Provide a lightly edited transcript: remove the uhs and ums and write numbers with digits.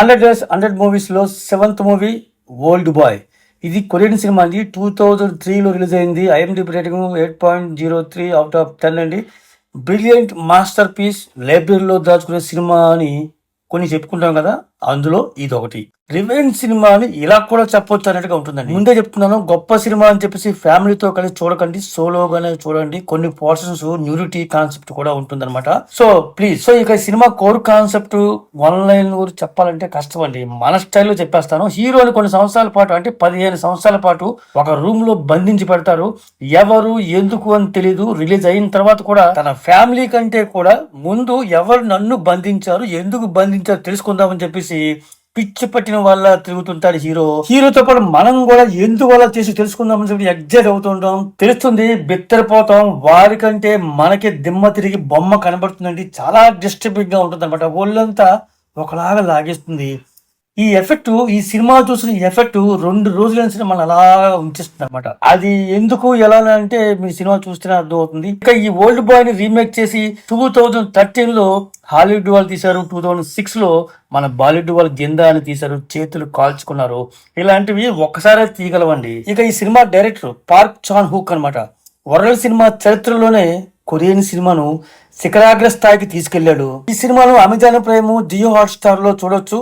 100 movies లో 7th movie old bye. ఇది Korean cinema అండి. 2003లో రిలీజ్ అయింది. ఐఎండిబి రేటింగ్ 8.03 అవుట్ ఆఫ్ 10 అండి. బ్రిలియంట్ మాస్టర్ పీస్, లైబ్రరీలో దాచుకునే సినిమా అని కొన్ని చెప్పుకుంటాం కదా, అందులో ఇది ఒకటి. రివెంజ్ సినిమా అని ఇలా కూడా చెప్పొచ్చు అన్నట్టుగా ఉంటుందండి. ముందే చెప్తున్నాను, గొప్ప సినిమా అని చెప్పేసి ఫ్యామిలీతో కలిసి చూడకండి, సోలోగానే చూడండి. కొన్ని పోర్షన్స్ న్యూరిటీ కాన్సెప్ట్ కూడా ఉంటుందన్నమాట. సో ప్లీజ్, ఇక ఈ cinema core concept one line గురించి చెప్పాలంటే కష్టం అండి. మన స్టైల్లో చెప్పేస్తాను. హీరోని కొన్ని సంవత్సరాల పాటు, అంటే 15 సంవత్సరాల పాటు ఒక రూమ్ లో బంధించి పెడతారు. ఎవరు ఎందుకు అని తెలీదు. రిలీజ్ అయిన తర్వాత కూడా తన ఫ్యామిలీ కంటే కూడా ముందు ఎవరు నన్ను బంధించారు, ఎందుకు బంధించారు తెలుసుకుందామని చెప్పేసి పిచ్చి పట్టిన వాళ్ళ తిరుగుతుంటాడు హీరో. హీరోతో పాటు మనం కూడా ఎందుకు వాళ్ళ చేసి తెలుసుకుందామని చెప్పి ఎగ్జైట్ అవుతుంటాం. తెలుస్తుంది, బిత్తరపోతాం. వారికంటే మనకి దిమ్మ తిరిగి బొమ్మ కనబడుతుందండి. చాలా డిస్టర్బింగ్ గా ఉంటుంది అనమాట. ఒళ్ళంతా ఒకలాగా లాగేస్తుంది. ఈ ఎఫెక్ట్, ఈ సినిమా చూసిన ఎఫెక్ట్ 2 రోజుల మనం అలా ఉంచేస్తుంది అనమాట. అది ఎందుకు ఎలా అంటే మీ సినిమా చూస్తేనే అర్థం అవుతుంది. ఇక ఈ ఓల్డ్ బాయ్ ని రీమేక్ చేసి 2013లో హాలీవుడ్ వాళ్ళు తీశారు. 2006లో మన బాలీవుడ్ వాళ్ళు జిందా అని తీశారు. చేతులు కాల్చుకున్నారు. ఇలాంటివి ఒక్కసారే తీయగలవండి. ఇక ఈ cinema director Park Chan Wook అనమాట. వరల్డ్ సినిమా చరిత్రలోనే కొరియన్ సినిమాను శిఖరాగ్ర స్థాయికి తీసుకెళ్లాడు. ఈ సినిమాను Amazon Prime, Jio Hotstar లో చూడొచ్చు.